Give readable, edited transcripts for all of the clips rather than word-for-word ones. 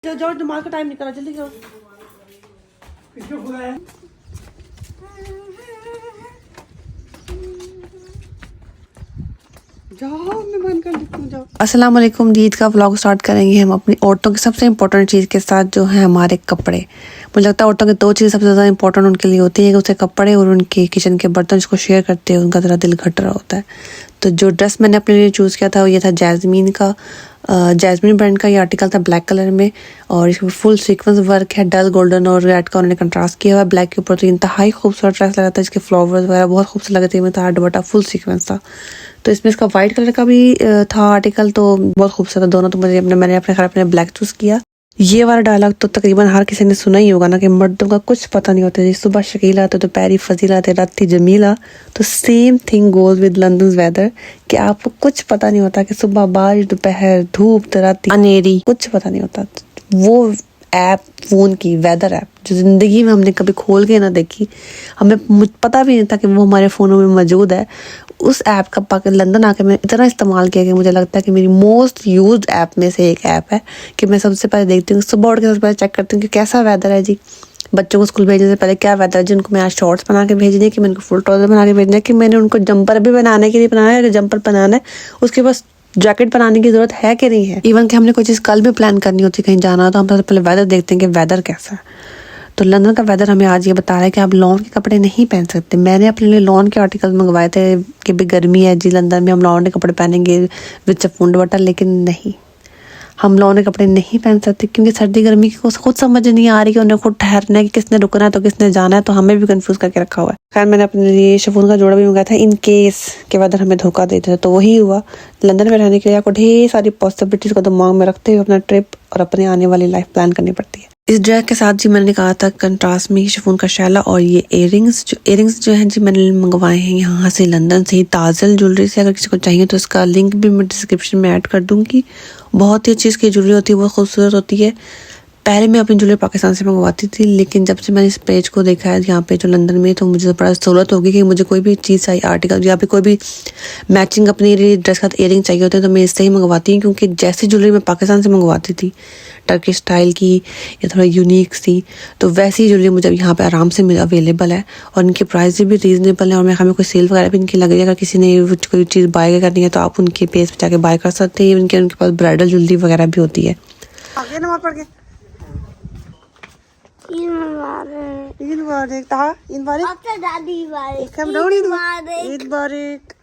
जाओ, दिमाग का टाइम निकला, जल्दी करो। किसको बुलाया? जाओ, मैं बंद कर देती हूँ, जाओ। अस्सलाम वालेकुम। ईद का व्लॉग स्टार्ट करेंगे हम अपनी औरतों की सबसे इम्पोर्टेंट चीज़ के साथ, जो है हमारे कपड़े। मुझे लगता है औरतों की दो चीज़ सबसे ज़्यादा इंपॉर्टेंट उनके लिए होती है, कि उसके कपड़े और उनके किचन के बर्तन, जिसको शेयर करते हैं उनका ज़रा दिल घट रहा होता है। तो जो ड्रेस मैंने अपने लिए चूज़ किया था वो ये था जैस्मीन का, जैस्मीन ब्रांड का। ये आर्टिकल था ब्लैक कलर में और इसमें फुल सीक्वेंस वर्क है, डल गोल्डन और रेड का उन्होंने कंट्रास्ट किया हुआ है ब्लैक के ऊपर। तो इंतहाई खूबसूरत ड्रेस लगा था, इसके फ्लावर्स वगैरह बहुत खूबसूरत लगे थे। में था दुपट्टा फुल सीक्वेंस था, तो इसमें इसका वाइट कलर का भी था आर्टिकल, तो बहुत खूबसूरत था दोनों। तो मैंने अपने घर अपने ब्लैक चूज़ किया। ये वाला डायलॉग तो तकरीबन हर किसी ने सुना ही होगा ना, कि मर्दों का कुछ पता नहीं होता। जी सुबह शकीला तो दोपहरी फजीला तो राती जमीला। तो same thing goes with London weather, कि आपको कुछ पता नहीं होता कि सुबह बारिश, दोपहर धूप, तो राती अनेरी, कुछ पता नहीं होता। वो ऐप, फ़ोन की वेदर ऐप, जो ज़िंदगी में हमने कभी खोल के ना देखी, हमें पता भी नहीं था कि वो हमारे फ़ोनों में मौजूद है। उस ऐप का लंदन आके मैंने इतना इस्तेमाल किया कि मुझे लगता है कि मेरी मोस्ट यूज्ड ऐप में से एक ऐप है। कि मैं सबसे पहले देखती हूँ, सुबह उठ के सबसे पहले चेक करती हूँ कि कैसा वेदर है जी। बच्चों को स्कूल भेजने से पहले क्या वेदर है जी, उनको मैं आज शॉर्ट्स बना के भेजने, कि मैंने उनको फुल ट्राउजर बना के भेजना है, कि मैंने उनको जंपर भी बनाने के लिए बनाना है। अगर जंपर बनाना है उसके पास जैकेट बनाने की जरूरत है कि नहीं है। इवन कि हमने कोई चीज़ कल भी प्लान करनी होती कहीं जाना, तो हम सबसे पहले वेदर देखते हैं कि वेदर कैसा है। तो लंदन का वेदर हमें आज ये बता रहा है कि आप लॉन के कपड़े नहीं पहन सकते। मैंने अपने लिए लॉन के आर्टिकल मंगवाए थे कि भी गर्मी है जी, लंदन में हम लॉन के कपड़े पहनेंगे विद चप्पू दुपट्टा, लेकिन नहीं, हम लॉन के कपड़े नहीं पहन सकते, क्योंकि सर्दी गर्मी की खुद समझ नहीं आ रही कि उन्हें खुद ठहरना है, कि किसने रुकना है तो किसने जाना है। तो हमें भी कंफ्यूज करके रखा हुआ है। खैर मैंने अपने लिए शिफॉन का जोड़ा भी मंगाया था, इन केस के वेदर हमें धोखा देते थे। तो वही हुआ। लंदन में रहने के लिए आपको ढेर सारी पॉसिबिलिटीज को दिमाग में रखते हुए अपना ट्रिप और अपने आने वाली लाइफ प्लान करनी पड़ती है। इस ड्रेस के साथ जी मैंने कहा था कंट्रास्ट में शिफॉन का शैला और ये इयरिंग्स जो हैं जी मैंने मंगवाए हैं यहाँ से, लंदन से ही, ताजल ज्वेलरी से। अगर किसी को चाहिए तो इसका लिंक भी मैं डिस्क्रिप्शन में ऐड कर दूंगी। बहुत ही अच्छी इसकी ज्वेलरी होती है, बहुत खूबसूरत होती है। पहले मैं अपनी ज्वेलरी पाकिस्तान से मंगवाती थी, लेकिन जब से मैंने इस पेज को देखा है यहाँ पे जो लंदन में, तो मुझे बड़ा सहूलत होगी कि मुझे कोई भी चीज़ चाहिए, आर्टिकल या फिर कोई भी मैचिंग अपनी ड्रेस का इयरिंग चाहिए होते हैं, तो मैं इससे ही मंगवाती हूँ। क्योंकि जैसी ज्वेलरी मैं पाकिस्तान से मंगवाती थी टर्किश स्टाइल की या थोड़ा यूनिक सी, तो वैसी ज्वेलरी मुझे यहाँ पे आराम से अवेलेबल है और इनकी प्राइस भी रीज़नेबल है। और मैं हमें कोई सेल वगैरह भी इनकी लग रही है। अगर किसी ने कोई चीज़ बाय करनी है तो आप उनके पेज पे जाके बाय कर सकते हैं। उनके पास ब्राइडल ज्वेलरी वगैरह भी होती है। आगे नमाज पढ़ के ईद मुबारक ता, ईद मुबारक आपका दादी मुबारक, हम रोड ईद मुबारक।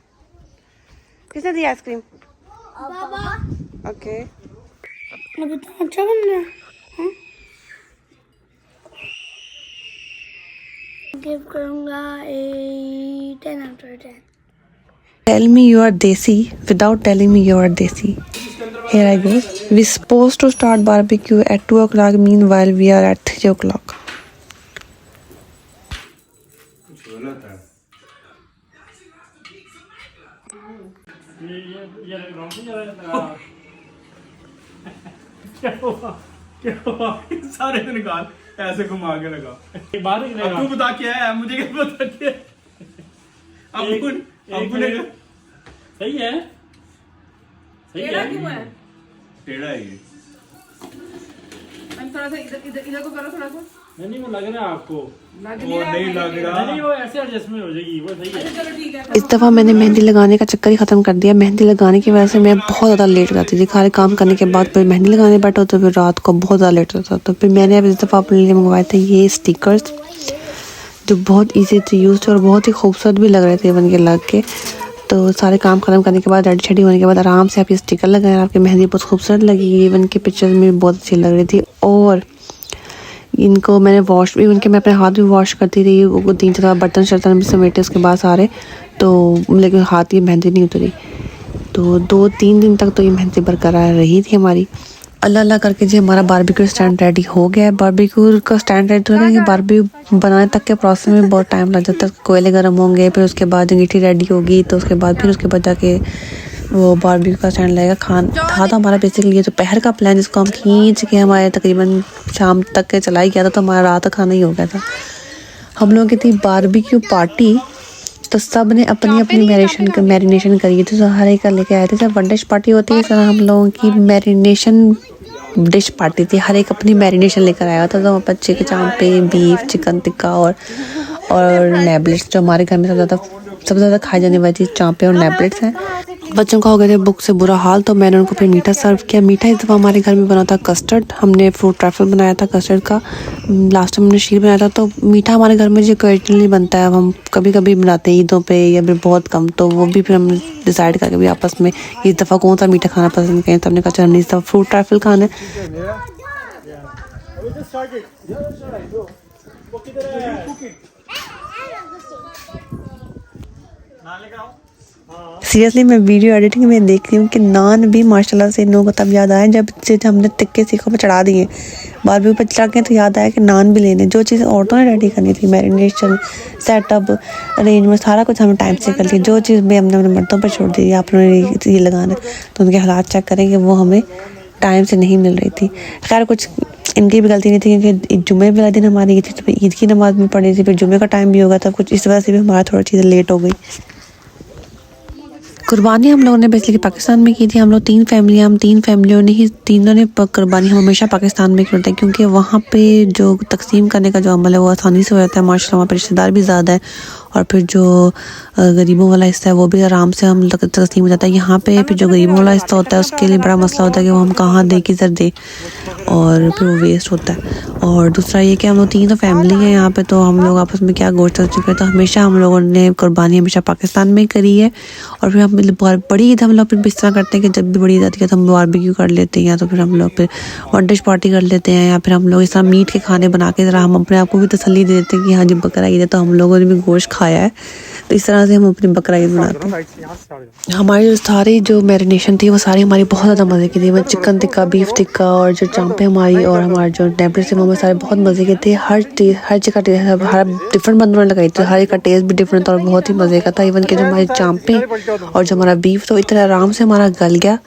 किसने दी आइसक्रीम? पापा। ओके, अब तो अच्छा बन रहा है। गिव करूंगा 10 out of 10। Tell me you are desi without telling me you are desi. Here I go. We supposed to start barbecue at 2 o'clock. Meanwhile, we are at 3 o'clock. क्या हुआ? सारे निकाल ऐसे घुमा के लगा। बाहर ही लगा। तू बता क्या है? मुझे क्या पता क्या? अब ने सही है। टेढ़ा क्यों है? टेढ़ा है ये। थोड़ा सा इधर को करो, थोड़ा सा। नहीं वो लग रहा है आपको। नहीं लग रहा। नहीं वो ऐसे एडजस्टमेंट हो जाएगी, वो सही है। चलो ठीक है। इस दफ़ा मैंने मेहंदी लगाने का चक्कर ही ख़त्म कर दिया। मेहंदी लगाने की वजह से मैं बहुत ज़्यादा लेट जाती थी। सारे काम करने के बाद फिर मेहंदी लगाने बैठो तो फिर रात को बहुत ज़्यादा लेट होता था। तो फिर मैंने अब इस दफ़ा अपने लिए मंगवाए थे ये स्टिकर्स, जो बहुत ईजी टू यूज़ थे और बहुत ही खूबसूरत भी लग रहे थे बन के लग के। तो सारे काम ख़त्म करने के बाद, रेडी शेडी होने के बाद आराम से आप ये स्टिकर लगाएं। आपकी मेहंदी बहुत खूबसूरत लगी। इवन की पिक्चर्स में बहुत अच्छी लग रही थी। और इनको मैंने वॉश भी, उनके मैं अपने हाथ भी वॉश करती रही। वो 3-4 बर्तन शर्तन भी समेटे उसके बाद सारे, तो लेकिन हाथ की मेहंदी नहीं उतरी। तो 2-3 दिन तक तो ये मेहंदी बरकरार रही थी हमारी। अल्लाह अल्लाह करके जी हमारा बारबेक्यू स्टैंड रेडी हो गया है। बारबेक्यू का स्टैंड रेडी होने के बारबेक्यू बनाने तक के प्रोसेस में बहुत टाइम लग जाता है। कोयले गर्म होंगे, फिर उसके बाद अंगीठी रेडी होगी, तो उसके बाद जाके वो बारबेक्यू का स्टैंड लगेगा। था तो हमारा बेसिकली ये दोपहर का प्लान, जिसको हम खींच के हमारे तकरीबन शाम तक के चला ही गया था। तो हमारा रात का खाना ही हो गया था। हम लोगों की थी बारबेक्यू पार्टी, तो सब ने अपनी अपनी मैरिनेशन करी थी। तो हर एक का लेके आए थे। जब वन डिश पार्टी होती है, तो हम लोगों की मैरिनेशन डिश पार्टी थी, हर एक अपनी मैरिनेशन लेकर आया था। तो बच्चे के चांपे, बीफ, चिकन टिक्का और नेबलेट्स, जो हमारे घर में सबसे ज़्यादा खाई जाने वाली चीज़ चांपे और नेबलेट्स हैं। बच्चों का हो गया था भूख से बुरा हाल, तो मैंने उनको फिर मीठा सर्व किया। मीठा इस दफ़ा हमारे घर में बना था कस्टर्ड, हमने फ्रूट ट्रैफल बनाया था कस्टर्ड का। लास्ट टाइम हमने शीर बनाया था। तो मीठा हमारे घर में जो ओकेजनली बनता है, हम कभी कभी बनाते हैं ईदों पे या फिर बहुत कम, तो वो भी फिर हम डिसाइड करके भी आपस में इस दफ़ा कौन सा मीठा खाना पसंद करें। तो हमने कहा हमने इस दफ़ा फ्रूट ट्रैफल खाना है। सीरियसली मैं वीडियो एडिटिंग में देख रही हूँ कि नान भी माशाल्लाह से इन लोगों को तब याद आया जब से हमने टिक्के सीखों पर चढ़ा दिए, बारबेक्यू पर चढ़ा के, तो याद आया कि नान भी लेने। जो चीज़ औरतों ने रेडी करनी थी, मैरिनेशन, सेटअप, अरेंजमेंट, सारा कुछ हमें टाइम से कर लिया। जो चीज़ भी हमने अपने मर्दों पर छोड़ दी, आप लोगों ने ये लगाना, तो उनके हालात चेक करें कि वो हमें टाइम से नहीं मिल रही थी। खैर कुछ इनकी भी गलती नहीं थी, क्योंकि जुम्मे वाला दिन हमारी ईद थी, तो ईद की नमाज़ भी पढ़ी थी, फिर जुम्मे का टाइम भी होगा, तब कुछ इस वजह से भी हमारा थोड़ा चीज़ें लेट हो गई। कुर्बानी हम लोगों ने बेसिकली पाकिस्तान में की थी। हम लोग तीन फैमिलियों ने ही, तीनों ने कुर्बानी हम हमेशा पाकिस्तान में करते हैं, क्योंकि वहाँ पे जो तकसीम करने का जो अमल है वो आसानी से हो जाता है। माशाल्लाह वहाँ पे रिश्तेदार भी ज़्यादा है, और फिर जो गरीबों वाला हिस्सा है वो भी आराम से हम तकसीम हो जाता है। यहाँ पे फिर जो गरीबों वाला हिस्सा होता है उसके लिए बड़ा मसला होता है कि वो हम कहाँ दे, किधर दे, और फिर वो वेस्ट होता है। और दूसरा ये कि हम लोग तीनों फैमिली हैं यहाँ पे, तो हम लोग आपस में क्या गोश्त कर चुके हैं, तो हमेशा हम लोगों ने कुर्बानी हमेशा पाकिस्तान में ही करी है। और फिर हम बड़ी ईद हम लोग फिर इस तरह करते हैं कि जब भी बड़ी ईद आती है तो हम बारबेक्यू कर लेते हैं, या तो फिर हम लोग फिर वन डिश पार्टी कर लेते हैं, या फिर हम लोग इस तरह मीट के खाने बना के ज़रा हम अपने आप को भी तसल्ली दे देते हैं कि हाँ जी बकरा ईद है तो हम लोगों ने भी गोश्त खाया है। तो इस तरह से हम अपनी बकरा ईद मनाते हैं। हमारी जो सारी जो मैरिनेशन थी वो सारी हमारी बहुत ज़्यादा मज़े की थी। वो चिकन टिक्का, बीफ टिक्का और जो चांपे हमारी और हमारे जो नेबलेट्स थे वो सारे बहुत मज़े के थे। हर चीज़ का टेस्ट, हर डिफरेंट बंदों ने लगाई थी, हर एक का टेस्ट भी डिफरेंट था और बहुत ही मज़े का था। इवन कि जो हमारे चांपे और जो हमारा बीफ तो इतना आराम से हमारा गल गया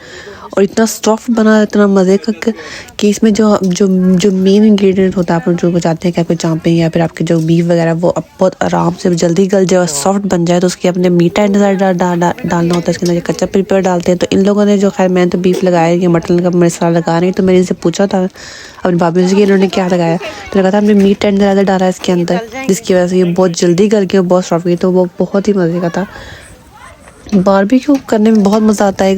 और इतना सॉफ्ट बना, इतना मज़े का कि इसमें जो जो जो मेन इंग्रेडिएंट होता है, आप लोग जो चाहते हैं कि आपके चांपे या फिर आपके जो बीफ वगैरह वो बहुत आराम से जल्दी गल जाए और सॉफ्ट बन जाए, तो उसके अपने मीठा इंतज़ार डालना होता है। इसके अंदर कच्चा पेपर डालते हैं। तो इन लोगों ने जो, खैर मैंने तो बीफ लगाया कि मटन का मसाला लगा रही, तो मैंने इनसे पूछा था अपनी भाभी से कि इन्होंने क्या लगाया, तो कहा था हमने मीट इंतज़ार डाला है इसके अंदर, जिसकी वजह से ये बहुत जल्दी गल गया, बहुत सॉफ्ट गई। तो वो बहुत ही मज़े का था। बारबेक्यू करने में बहुत मज़ा आता है,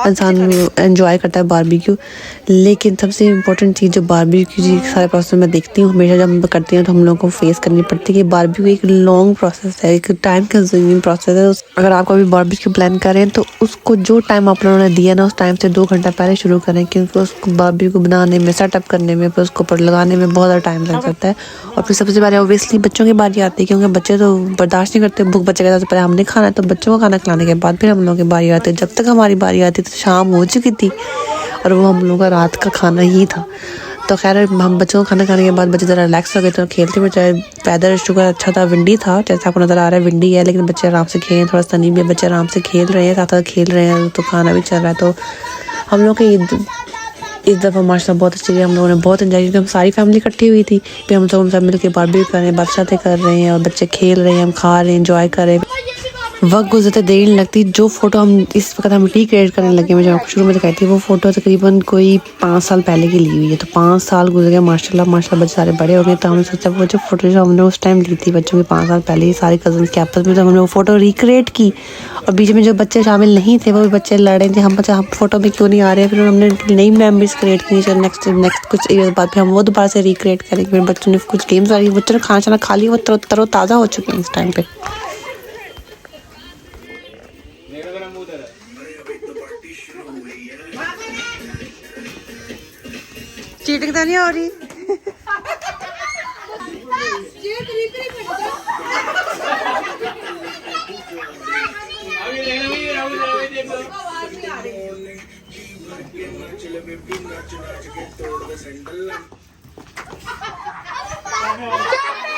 इंसान एंजॉय करता है बारबेक्यू। लेकिन सबसे इम्पोर्टेंट चीज़ जो बारबेक्यू की सारे प्रोसेस मैं देखती हूँ हमेशा जब हम करते हैं, तो हम लोगों को फेस करनी पड़ती है कि बारबेक्यू एक लॉन्ग प्रोसेस है, एक टाइम कंज्यूमिंग प्रोसेस है। अगर आप कभी बारबेक्यू प्लान करें तो उसको जो टाइम आप लोगों ने दिया ना, उस टाइम से 2 घंटा पहले शुरू करें, क्योंकि उसको बारबेक्यू बनाने में, सेटअप करने में, फिर उसको ऊपर लगाने में बहुत ज़्यादा टाइम लग जाता है। और फिर सबसे पहले ऑब्वियसली बच्चों की बारी आती है, क्योंकि बच्चे तो बर्दाश्त नहीं करते भूख। बच्चे कहते हैं पहले हमने खाना है, तो बच्चों को खाना खिलाने के बाद फिर हम लोगों की बारी आती है। जब तक हमारी बारी आती तो शाम हो चुकी थी और वो हम लोगों का रात का खाना ही था। तो खैर हम बच्चों को खाना खाने के बाद बच्चे ज़रा रिलैक्स हो गए, तो खेलते हुए, चाहे वेदर शुगर अच्छा था, विंडी था, जैसे आपको नज़र आ रहा है विंडी है, लेकिन बच्चे आराम से खेल, थोड़ा सनी भी है, बच्चे आराम से खेल रहे हैं, साथ साथ खेल रहे हैं, तो खाना भी चल रहा है। तो हम लोग की इस दफ़ा माशाल्लाह बहुत अच्छी, हम लोगों ने बहुत एंजॉय, क्योंकि हम सारी फैमिली इकट्ठी हुई थी, फिर हम सब मिल के बारबेक्यू कर रहे हैं, बातचीतें कर रहे हैं और बच्चे खेल रहे हैं, हम खा रहे हैं, एंजॉय कर रहे हैं। वक्त गुजरते देर नहीं लगती। जो फ़ोटो हम इस वक्त हम रिक्रिएट करने लगे, मैं जो आपको शुरू में दिखाई थी, वो फ़ोटो तकरीबन कोई 5 साल पहले की ली हुई है। तो 5 साल गुजर गए माशाल्लाह बच्चे सारे बड़े हो गए। तो हमने सोचा वो जो फ़ोटो जो हमने उस टाइम ली थी बच्चों की 5 साल पहले, ये सारे कज़न के आपस में, तो हमने वो फ़ोटो रिक्रिएट की। और बीच में जो बच्चे शामिल नहीं थे वो भी बच्चे लड़े थे, हम फ़ोटो में क्यों नहीं आ रहे। फिर हमने नई मेमोरीज क्रिएट की। चलो नेक्स्ट कुछ ईयर बाद फिर हम वो दोबारा से रिक्रिएट करेंगे। फिर बच्चों ने कुछ गेम्स वाली, बच्चों ने खाना खा लिया, वो तरोताज़ा हो चुके हैं इस टाइम पे। चीटिंग तो नहीं हो रही।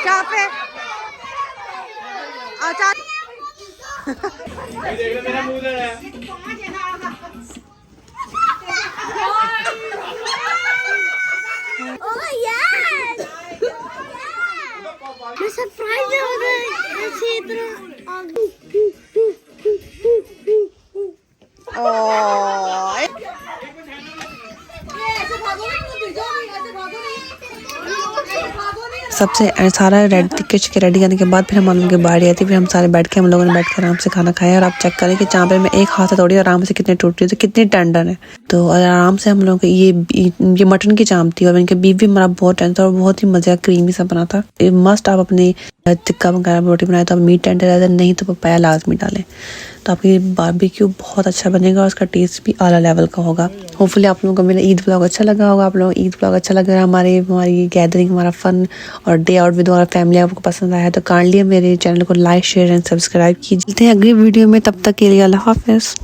क्या पे अच्छा मेरा मुंह दे रहा है। Oh yes! मैं सरप्राइज हो गई ऐसे इतना। सबसे सारा चिकन रेडी करने के बाद फिर हम लोगों की बारी आती, फिर हम सारे बैठ के हम लोगों ने बैठ के आराम से खाना खाया। और आप चेक करें कि चांपे में एक हाथ से तोड़ी आराम से कितनी टूट रही, तो कितनी टेंडर है। तो आराम से हम लोगों को ये मटन की चांप थी और इनके बीफ भी हमारा बहुत टेंडर और बहुत ही मजा क्रीमी सा बना था। मस्ट आप अपने टिक्का वगैरह रोटी बनाए तो आप मीट टेंडर रहता, नहीं तो पपाया लाजमी डालें, तो आपकी बारबेक्यू बहुत अच्छा बनेगा और उसका टेस्ट भी आला लेवल का होगा। होपफुली आप लोगों को मेरा ईद व्लॉग अच्छा लगा होगा। आप लोगों को ईद व्लॉग अच्छा लग रहा है, हमारी गैदरिंग, हमारा फन और डे आउट विद हमारा फैमिली आपको पसंद आया तो काइंडली मेरे चैनल को लाइक शेयर एंड सब्सक्राइब कीजिए। मिलते हैं अगली वीडियो में, तब तक के लिए अल्लाह हाफिज़।